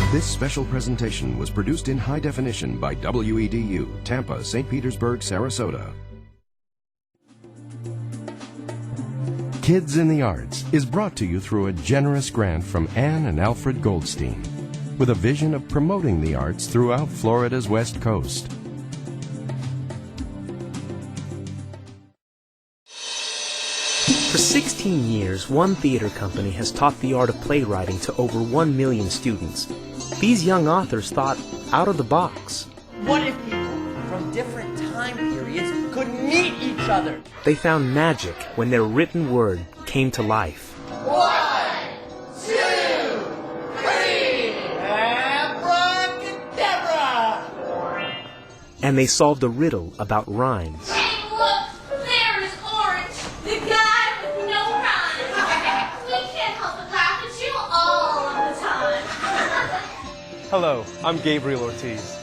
This special presentation was produced in high definition by WEDU, Tampa, St. Petersburg, Sarasota. Kids in the Arts is brought to you through a generous grant from Anne and Alfred Goldstein, with a vision of promoting the arts throughout Florida's West Coast. For 16 years, one theater company has taught the art of playwriting to over 1 million students. These young authors thought out of the box. What if people from different time periods could meet each other? They found magic when their written word came to life. 1, 2, 3, abracadabra! And they solved a riddle about rhymes. Hey, look! There is Orange, the guy with no rhymes. We can't help but laugh at you all of the time. Hello, I'm Gabriel Ortiz.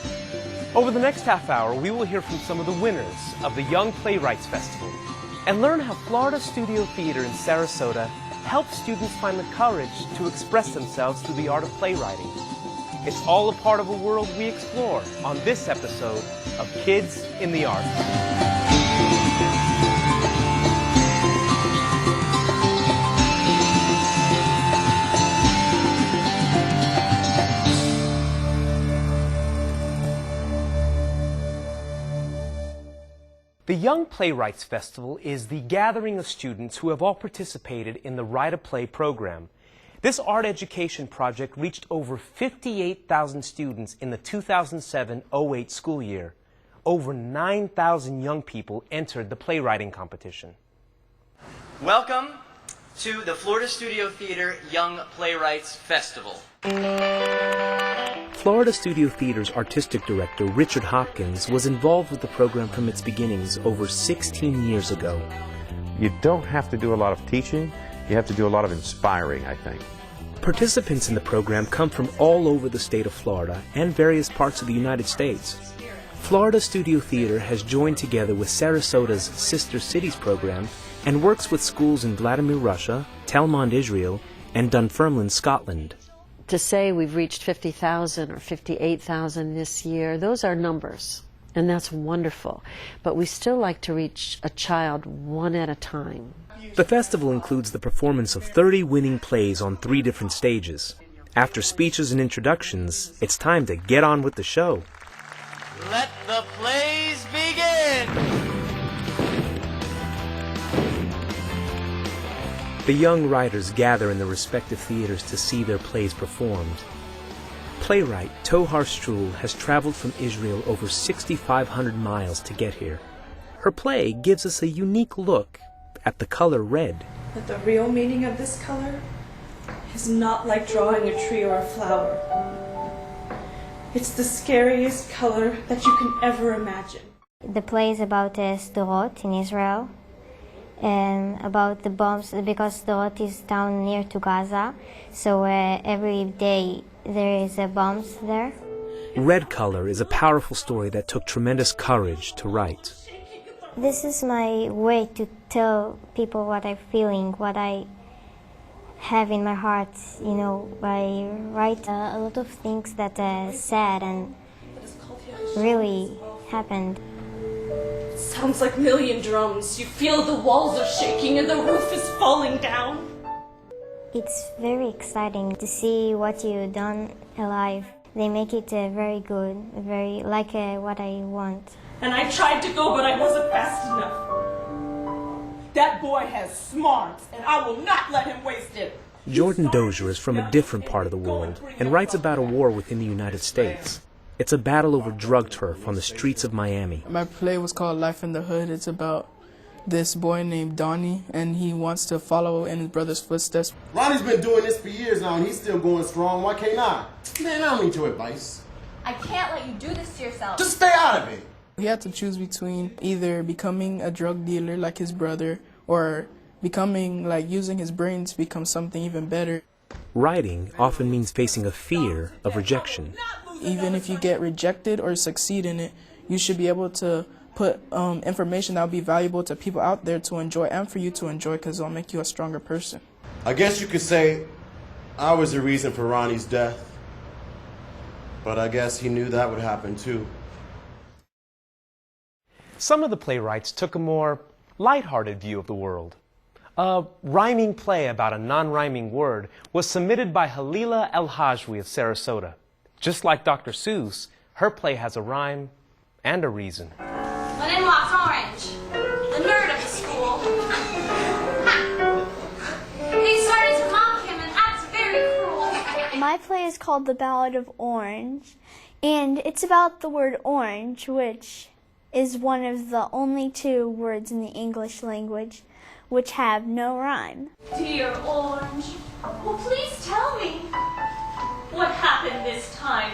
Over the next half hour, we will hear from some of the winners of the Young Playwrights Festival and learn how Florida Studio Theater in Sarasota helps students find the courage to express themselves through the art of playwriting. It's all a part of a world we explore on this episode of Kids in the Arts. The Young Playwrights Festival is the gathering of students who have all participated in the Write a Play program. This art education project reached over 58,000 students in the 2007-08 school year. Over 9,000 young people entered the playwriting competition. Welcome to the Florida Studio Theater Young Playwrights Festival. Florida Studio Theater's artistic director, Richard Hopkins, was involved with the program from its beginnings over 16 years ago. You don't have to do a lot of teaching, you have to do a lot of inspiring, I think. Participants in the program come from all over the state of Florida and various parts of the United States. Florida Studio Theater has joined together with Sarasota's Sister Cities program and works with schools in Vladimir, Russia, Telmond, Israel, and Dunfermline, Scotland. To say we've reached 50,000 or 58,000 this year, those are numbers, and that's wonderful. But we still like to reach a child one at a time. The festival includes the performance of 30 winning plays on 3 different stages. After speeches and introductions, it's time to get on with the show. Let the plays begin! The young writers gather in their respective theaters to see their plays performed. Playwright Tohar Strul has traveled from Israel over 6,500 miles to get here. Her play gives us a unique look at the color red. But the real meaning of this color is not like drawing a tree or a flower. It's the scariest color that you can ever imagine. The play is about Sderot in Israel, and about the bombs, because Sderot is down near to Gaza, so every day there is bombs there. Red color is a powerful story that took tremendous courage to write. This is my way to tell people what I'm feeling, what I have in my heart. You know, I write a lot of things that are sad and really happened. Sounds like a million drums. You feel the walls are shaking and the roof is falling down. It's very exciting to see what you've done alive. They make it very good, very like what I want. And I tried to go, but I wasn't fast enough. That boy has smarts, and I will not let him waste it. Jordan Dozier is from a different part of the world and writes about a war within the United States. It's a battle over drug turf on the streets of Miami. My play was called Life in the Hood. It's about this boy named Donnie, and he wants to follow in his brother's footsteps. Ronnie's been doing this for years now, and he's still going strong. Why can't I? Man, I don't need your advice. I can't let you do this to yourself. Just stay out of it. He had to choose between either becoming a drug dealer like his brother or becoming, like, using his brain to become something even better. Writing often means facing a fear of rejection. Even if you get rejected or succeed in it, you should be able to put information that will be valuable to people out there to enjoy and for you to enjoy, because it'll make you a stronger person. I guess you could say I was the reason for Ronnie's death. But I guess he knew that would happen too. Some of the playwrights took a more lighthearted view of the world. A rhyming play about a non-rhyming word was submitted by Halila El-Hajwi of Sarasota. Just like Dr. Seuss, her play has a rhyme and a reason. But in walks Orange, the nerd of the school. They started to mock him and act very cruel. My play is called The Ballad of Orange, and it's about the word orange, which is one of the only two words in the English language which have no rhyme. Dear Orange, well, please tell me, what happened this time?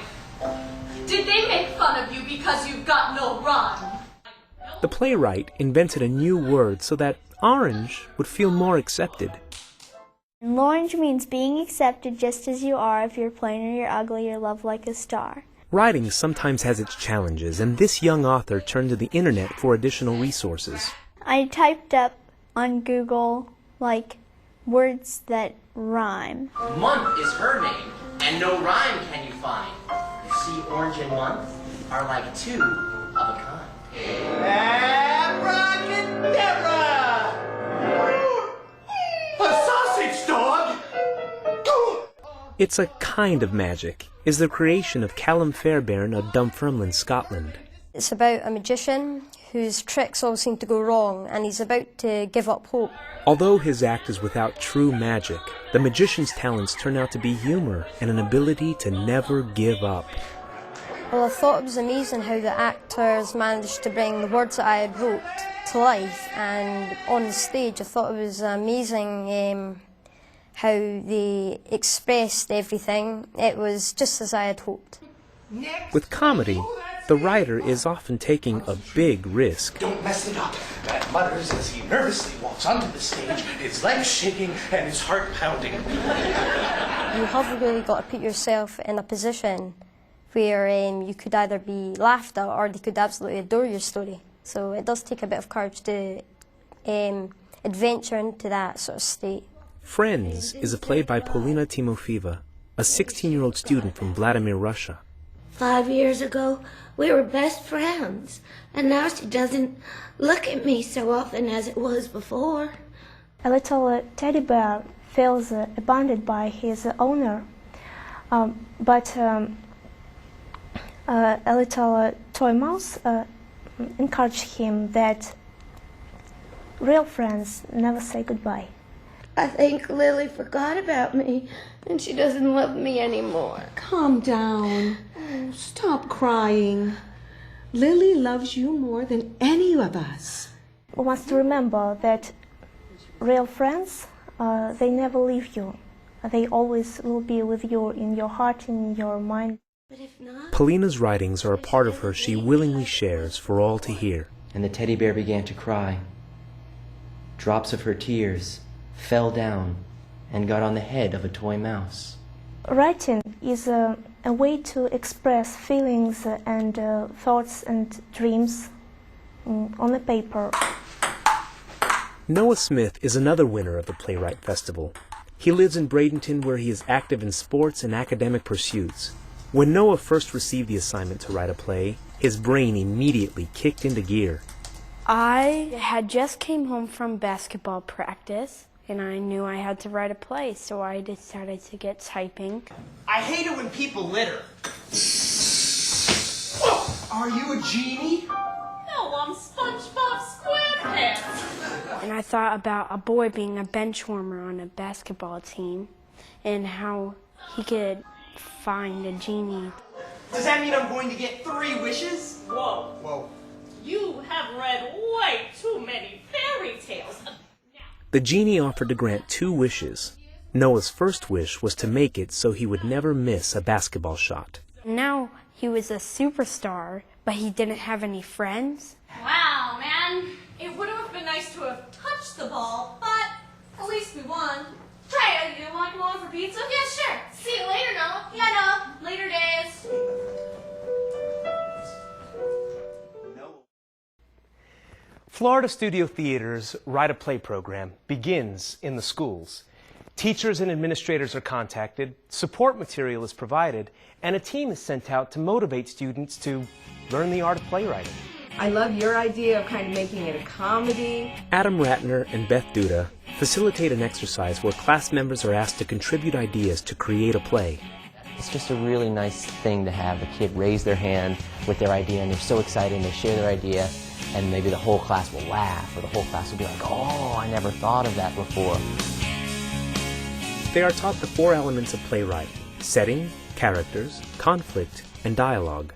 Did they make fun of you because you've got no rhyme? The playwright invented a new word so that orange would feel more accepted. Orange means being accepted just as you are. If you're plain or you're ugly, you're loved like a star. Writing sometimes has its challenges, and this young author turned to the internet for additional resources. I typed up on Google, like, words that rhyme. Month is her name, and no rhyme can you find. You see, orange and month are like two of a kind. Abracadabra! A sausage dog! It's a kind of magic, is the creation of Callum Fairbairn of Dunfermline, Scotland. It's about a magician whose tricks all seem to go wrong, and he's about to give up hope. Although his act is without true magic, the magician's talents turn out to be humor and an ability to never give up. Well, I thought it was amazing how the actors managed to bring the words that I had wrote to life, and on the stage I thought it was amazing how they expressed everything. It was just as I had hoped. With comedy, the writer is often taking a big risk. Don't mess it up. Matt mutters as he nervously walks onto the stage, his legs shaking and his heart pounding. You have really got to put yourself in a position where you could either be laughed at or they could absolutely adore your story. So it does take a bit of courage to adventure into that sort of state. Friends is a play by Polina Timofeeva, a 16-year-old student from Vladimir, Russia. 5 years ago, we were best friends, and now she doesn't look at me so often as it was before. A little teddy bear feels abandoned by his owner, but a little toy mouse encouraged him that real friends never say goodbye. I think Lily forgot about me, and she doesn't love me anymore. Calm down. Stop crying. Lily loves you more than any of us. We must to remember that real friends, they never leave you. They always will be with you in your heart, in your mind. Polina's writings are a part of her she willingly shares for all to hear. And the teddy bear began to cry. Drops of her tears fell down and got on the head of a toy mouse. Writing is a way to express feelings and thoughts and dreams on the paper. Noah Smith is another winner of the Playwright Festival. He lives in Bradenton, where he is active in sports and academic pursuits. When Noah first received the assignment to write a play, his brain immediately kicked into gear. I had just came home from basketball practice, and I knew I had to write a play, so I decided to get typing. I hate it when people litter. Oh, are you a genie? No, I'm SpongeBob SquarePants. And I thought about a boy being a bench warmer on a basketball team, and how he could find a genie. Does that mean I'm going to get 3 wishes? Whoa. Whoa. You have read way too many fairy tales. The genie offered to grant 2 wishes. Noah's first wish was to make it so he would never miss a basketball shot. Now he was a superstar, but he didn't have any friends. Wow, man. It would have been nice to have touched the ball, but at least we won. Hey, you want to come over for pizza? Yeah, sure. See you later, Noah. Yeah, Noah. Later days. Florida Studio Theater's Write a Play program begins in the schools. Teachers and administrators are contacted, support material is provided, and a team is sent out to motivate students to learn the art of playwriting. I love your idea of kind of making it a comedy. Adam Ratner and Beth Duda facilitate an exercise where class members are asked to contribute ideas to create a play. It's just a really nice thing to have a kid raise their hand with their idea, and they're so excited and they share their idea, and maybe the whole class will laugh, or the whole class will be like, oh, I never thought of that before. They are taught the 4 elements of playwriting: setting, characters, conflict, and dialogue.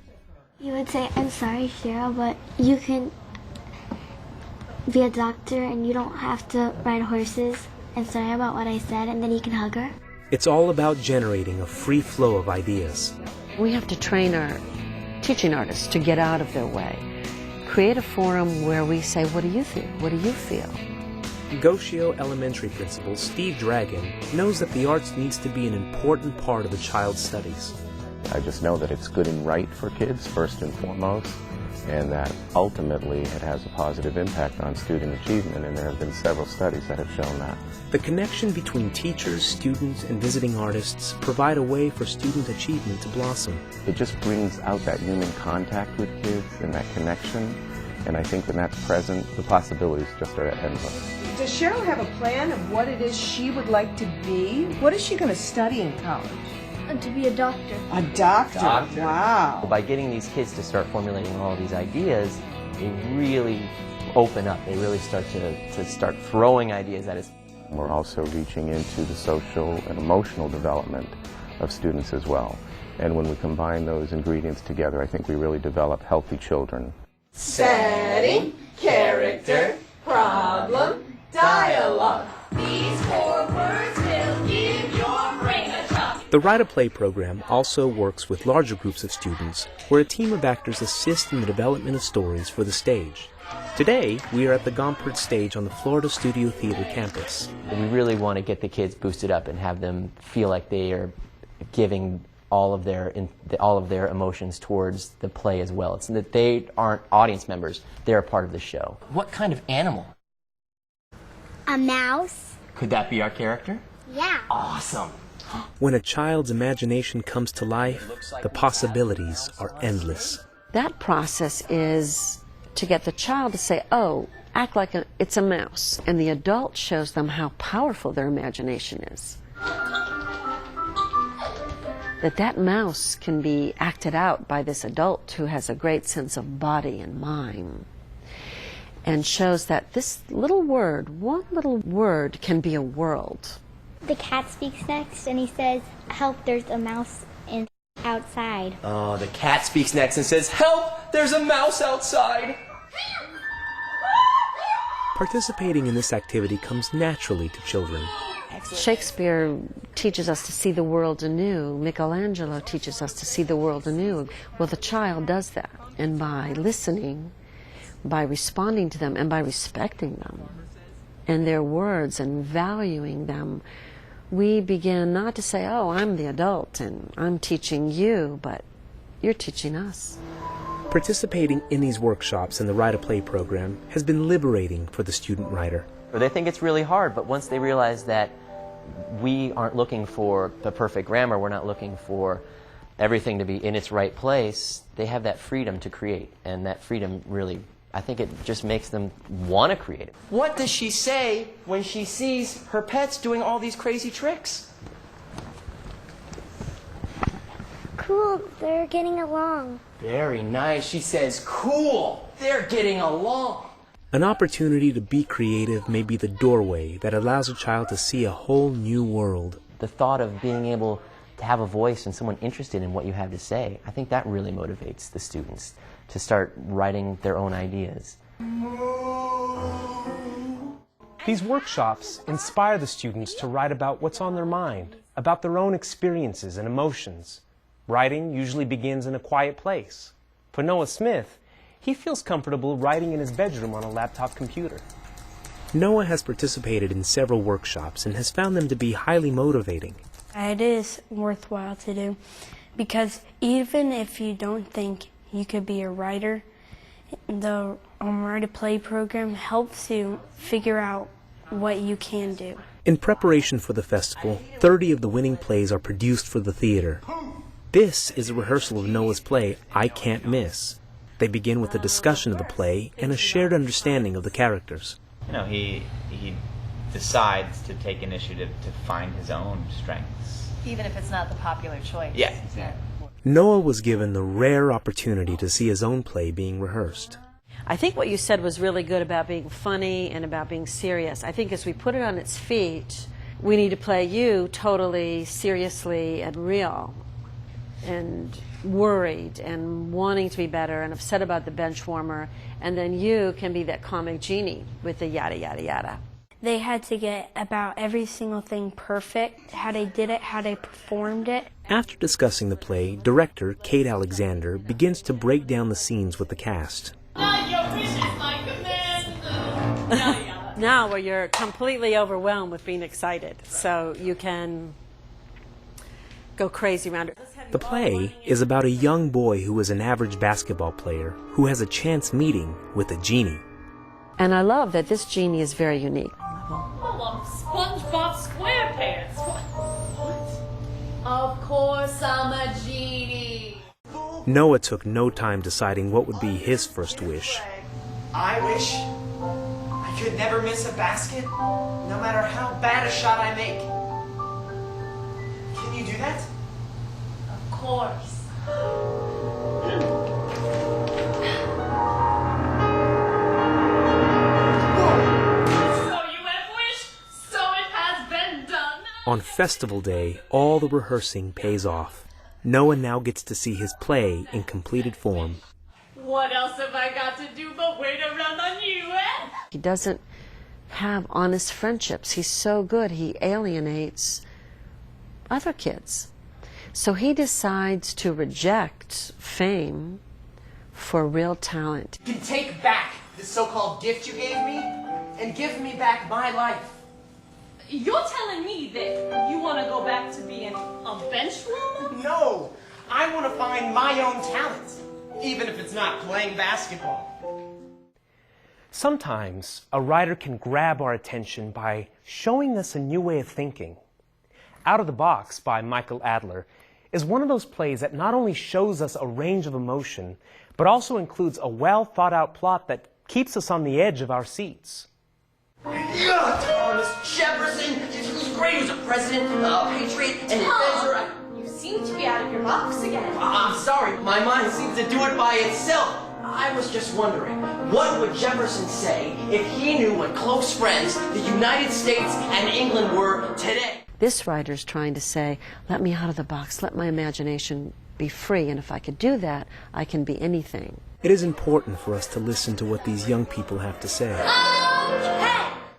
You would say, I'm sorry, Cheryl, but you can be a doctor and you don't have to ride horses. I'm sorry about what I said, and then you can hug her. It's all about generating a free flow of ideas. We have to train our teaching artists to get out of their way. Create a forum where we say, what do you think? What do you feel? Goscio Elementary Principal Steve Dragon knows that the arts needs to be an important part of the child's studies. I just know that it's good and right for kids, first and foremost, and that ultimately it has a positive impact on student achievement, and there have been several studies that have shown that. The connection between teachers, students, and visiting artists provide a way for student achievement to blossom. It just brings out that human contact with kids and that connection, and I think when that's present, the possibilities just are endless. Does Cheryl have a plan of what it is she would like to be? What is she going to study in college? To be a doctor. A doctor? Wow. By getting these kids to start formulating all these ideas, they really open up. They really start to start throwing ideas at us. We're also reaching into the social and emotional development of students as well. And when we combine those ingredients together, I think we really develop healthy children. Setting, character, problem, dialogue. These 4 words will give your brain a shock. The Write-A-Play program also works with larger groups of students where a team of actors assist in the development of stories for the stage. Today, we are at the Gompert stage on the Florida Studio Theater campus. We really want to get the kids boosted up and have them feel like they are giving all of their emotions towards the play as well. It's that they aren't audience members, they're a part of the show. What kind of animal? A mouse. Could that be our character? Yeah. Awesome. When a child's imagination comes to life, the possibilities are endless. That process is to get the child to say, oh, act like it's a mouse, and the adult shows them how powerful their imagination is. That mouse can be acted out by this adult who has a great sense of body and mind, and shows that this little word, one little word, can be a world. The cat speaks next, and he says, help, there's a mouse outside. Oh, the cat speaks next and says, help, there's a mouse outside. Participating in this activity comes naturally to children. Shakespeare teaches us to see the world anew. Michelangelo teaches us to see the world anew. Well, the child does that, and by listening, by responding to them, and by respecting them and their words and valuing them, we begin not to say, oh, I'm the adult and I'm teaching you, but you're teaching us. Participating in these workshops in the Write-A-Play program has been liberating for the student writer. They think it's really hard, but once they realize that we aren't looking for the perfect grammar, we're not looking for everything to be in its right place, they have that freedom to create, and that freedom really, I think it just makes them want to create it. What does she say when she sees her pets doing all these crazy tricks? Cool, they're getting along. Very nice. She says, cool, they're getting along. An opportunity to be creative may be the doorway that allows a child to see a whole new world. The thought of being able to have a voice and someone interested in what you have to say, I think that really motivates the students to start writing their own ideas. These workshops inspire the students to write about what's on their mind, about their own experiences and emotions. Writing usually begins in a quiet place. For Noah Smith, he feels comfortable writing in his bedroom on a laptop computer. Noah has participated in several workshops and has found them to be highly motivating. It is worthwhile to do because even if you don't think you could be a writer, the Write-A-Play program helps you figure out what you can do. In preparation for the festival, 30 of the winning plays are produced for the theater. This is a rehearsal of Noah's play, I Can't Miss. They begin with a discussion of the play and a shared understanding of the characters. You know, he decides to take initiative to find his own strengths. Even if it's not the popular choice. Yeah, exactly. Noah was given the rare opportunity to see his own play being rehearsed. I think what you said was really good about being funny and about being serious. I think as we put it on its feet, we need to play you totally seriously and real and worried and wanting to be better and upset about the bench warmer, and then you can be that comic genie with the yada yada yada. They had to get about every single thing perfect, how they did it, how they performed it. After discussing the play, director Kate Alexander begins to break down the scenes with the cast. Now where you're completely overwhelmed with being excited, so you can go crazy around it. The play is about a young boy who is an average basketball player who has a chance meeting with a genie. And I love that this genie is very unique. Oh, SpongeBob SquarePants. What? Of course I'm a genie. Noah took no time deciding what would be his first wish. I wish I could never miss a basket, no matter how bad a shot I make. Can you do that? Of course. On festival day, all the rehearsing pays off. Noah now gets to see his play in completed form. What else have I got to do but wait around on you, eh? He doesn't have honest friendships. He's so good, he alienates other kids. So he decides to reject fame for real talent. You can take back this so-called gift you gave me and give me back my life. You're telling me that you want to go back to being a bench warmer? No, I want to find my own talent, even if it's not playing basketball. Sometimes a writer can grab our attention by showing us a new way of thinking. Out of the Box by Michael Adler is one of those plays that not only shows us a range of emotion, but also includes a well-thought-out plot that keeps us on the edge of our seats. Thomas Jefferson, he was great. He was a president, a patriot, and inventor. You seem to be out of your box again. I'm sorry, my mind seems to do it by itself. I was just wondering, what would Jefferson say if he knew what close friends the United States and England were today? This writer's trying to say, let me out of the box, let my imagination be free, and if I could do that, I can be anything. It is important for us to listen to what these young people have to say.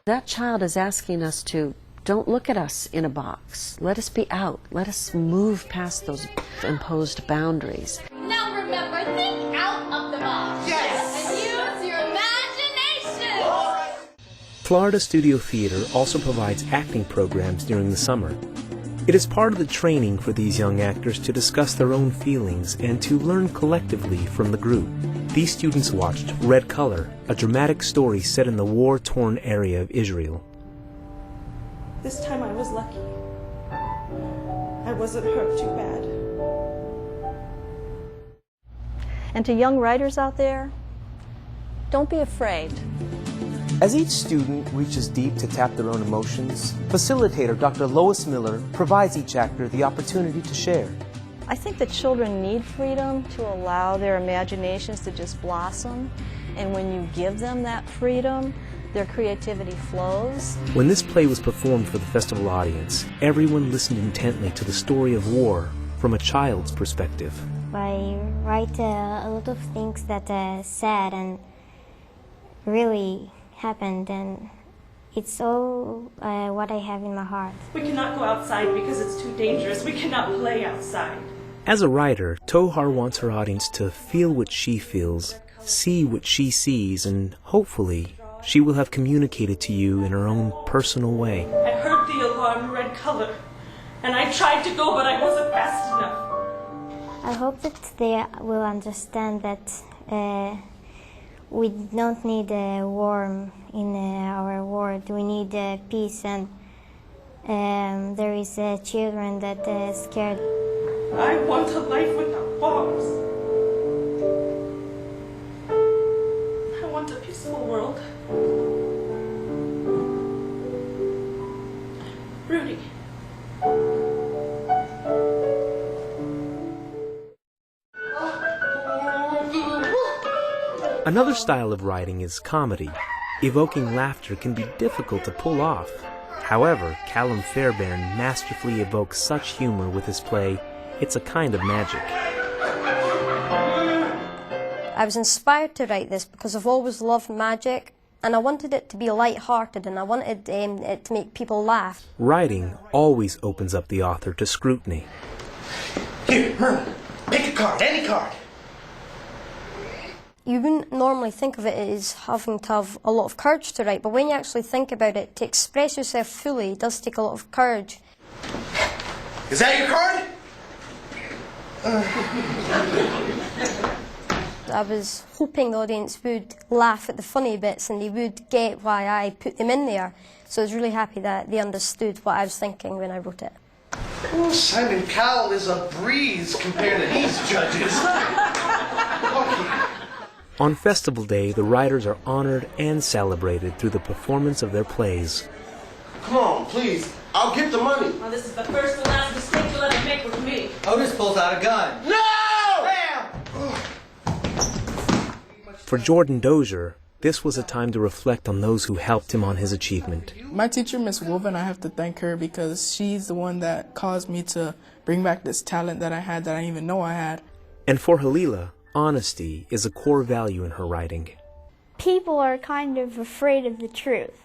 That child is asking us to, don't look at us in a box. Let us be out. Let us move past those imposed boundaries. Now remember, think out of the box. Yes! And use your imagination. Florida Studio Theater also provides acting programs during the summer. It is part of the training for these young actors to discuss their own feelings and to learn collectively from the group. These students watched Red Color, a dramatic story set in the war-torn area of Israel. This time I was lucky. I wasn't hurt too bad. And to young writers out there, don't be afraid. As each student reaches deep to tap their own emotions, facilitator Dr. Lois Miller provides each actor the opportunity to share. I think that children need freedom to allow their imaginations to just blossom, and when you give them that freedom, their creativity flows. When this play was performed for the festival audience, everyone listened intently to the story of war from a child's perspective. I write a lot of things that are sad and really happened, and it's all what I have in my heart. We cannot go outside because it's too dangerous. We cannot play outside. As a writer, Tohar wants her audience to feel what she feels, see what she sees, and hopefully she will have communicated to you in her own personal way. I heard the alarm Red Color, and I tried to go, but I wasn't fast enough. I hope that they will understand that we don't need a war in our world. We need peace, and there is children that are scared. I want a life without bombs. I want a peaceful world. Rudy. Another style of writing is comedy. Evoking laughter can be difficult to pull off. However, Callum Fairbairn masterfully evokes such humor with his play, It's a Kind of Magic. I was inspired to write this because I've always loved magic, and I wanted it to be light-hearted, and I wanted it to make people laugh. Writing always opens up the author to scrutiny. Here, Merlin, pick a card, any card. You wouldn't normally think of it as having to have a lot of courage to write, but when you actually think about it, to express yourself fully does take a lot of courage. Is that your card? I was hoping the audience would laugh at the funny bits and they would get why I put them in there. So I was really happy that they understood what I was thinking when I wrote it. Oh, Simon Cowell is a breeze compared to these judges. On Festival Day, the writers are honored and celebrated through the performance of their plays. Come on, please. I'll get the money. Well, this is the first and last mistake you'll ever make with me. Otis pulls out a gun. No! Bam! For Jordan Dozier, this was a time to reflect on those who helped him on his achievement. My teacher, Miss Woven, I have to thank her because she's the one that caused me to bring back this talent that I had that I didn't even know I had. And for Halila, honesty is a core value in her writing. People are kind of afraid of the truth,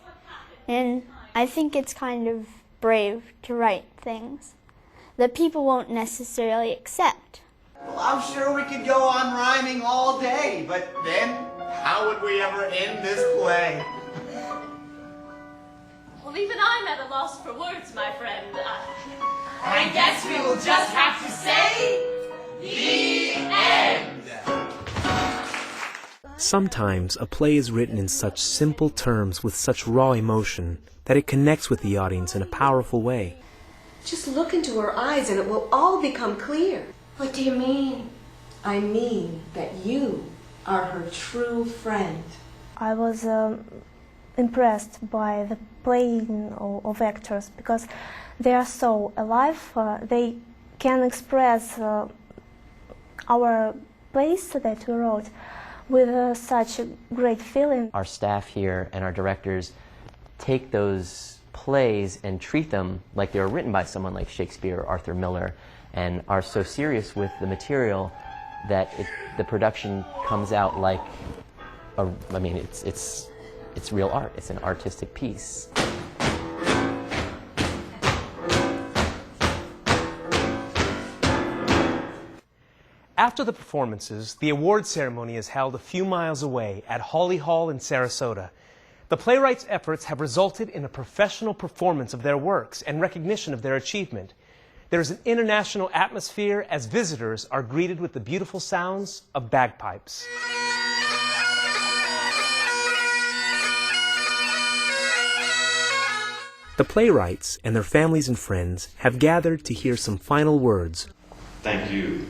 and I think it's kind of brave to write things that people won't necessarily accept. Well, I'm sure we could go on rhyming all day, but then how would we ever end this play? Well, even I'm at a loss for words, my friend. I guess we will just have to say, the end. Sometimes a play is written in such simple terms with such raw emotion that it connects with the audience in a powerful way. Just look into her eyes and it will all become clear. What do you mean? I mean that you are her true friend. I was impressed by the playing of actors because they are so alive. They can express our plays that we wrote with such a great feeling. Our staff here and our directors take those plays and treat them like they were written by someone like Shakespeare or Arthur Miller, and are so serious with the material that the production comes out like it's real art. It's an artistic piece. After the performances, the award ceremony is held a few miles away at Holly Hall in Sarasota. The Playwrights' efforts have resulted in a professional performance of their works and recognition of their achievement. There is an international atmosphere as visitors are greeted with the beautiful sounds of bagpipes. The Playwrights and their families and friends have gathered to hear some final words. Thank you,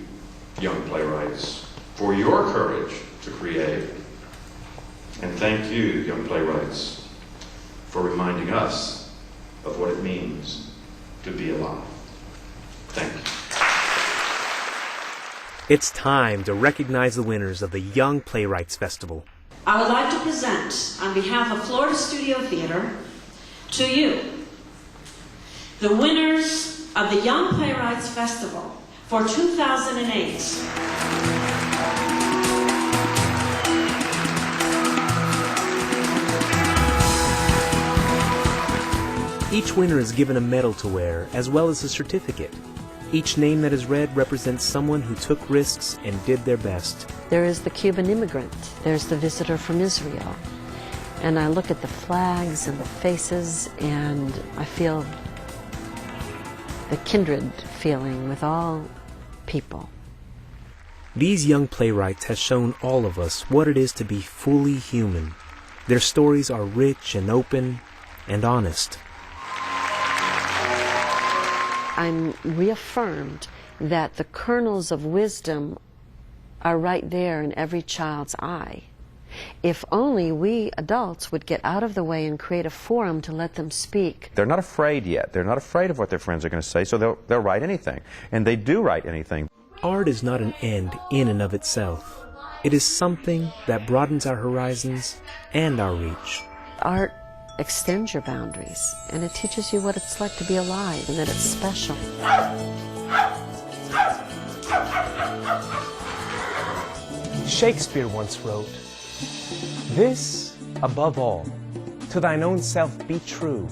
young playwrights, for your courage to create. And thank you, young playwrights, for reminding us of what it means to be alive. Thank you. It's time to recognize the winners of the Young Playwrights Festival. I would like to present, on behalf of Florida Studio Theater, to you, the winners of the Young Playwrights Festival for 2008. Each winner is given a medal to wear, as well as a certificate. Each name that is read represents someone who took risks and did their best. There is the Cuban immigrant. There's the visitor from Israel. And I look at the flags and the faces, and I feel the kindred feeling with all people. These young playwrights have shown all of us what it is to be fully human. Their stories are rich and open and honest. I'm reaffirmed that the kernels of wisdom are right there in every child's eye. If only we adults would get out of the way and create a forum to let them speak. They're not afraid yet. They're not afraid of what their friends are going to say, so they'll write anything. And they do write anything. Art is not an end in and of itself. It is something that broadens our horizons and our reach. Art extends your boundaries, and it teaches you what it's like to be alive and that it's special. Shakespeare once wrote, "This, above all, to thine own self be true."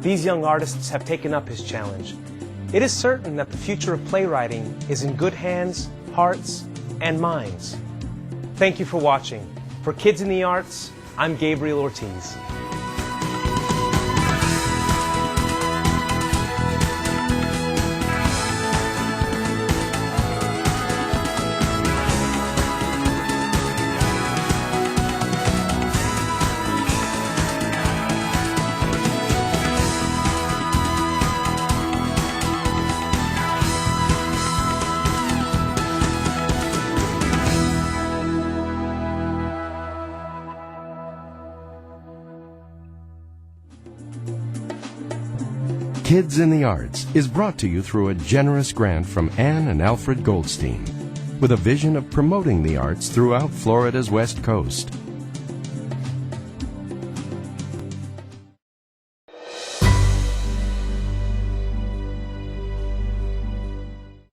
These young artists have taken up his challenge. It is certain that the future of playwriting is in good hands, hearts, and minds. Thank you for watching. For Kids in the Arts, I'm Gabriel Ortiz. Kids in the Arts is brought to you through a generous grant from Anne and Alfred Goldstein, with a vision of promoting the arts throughout Florida's West Coast.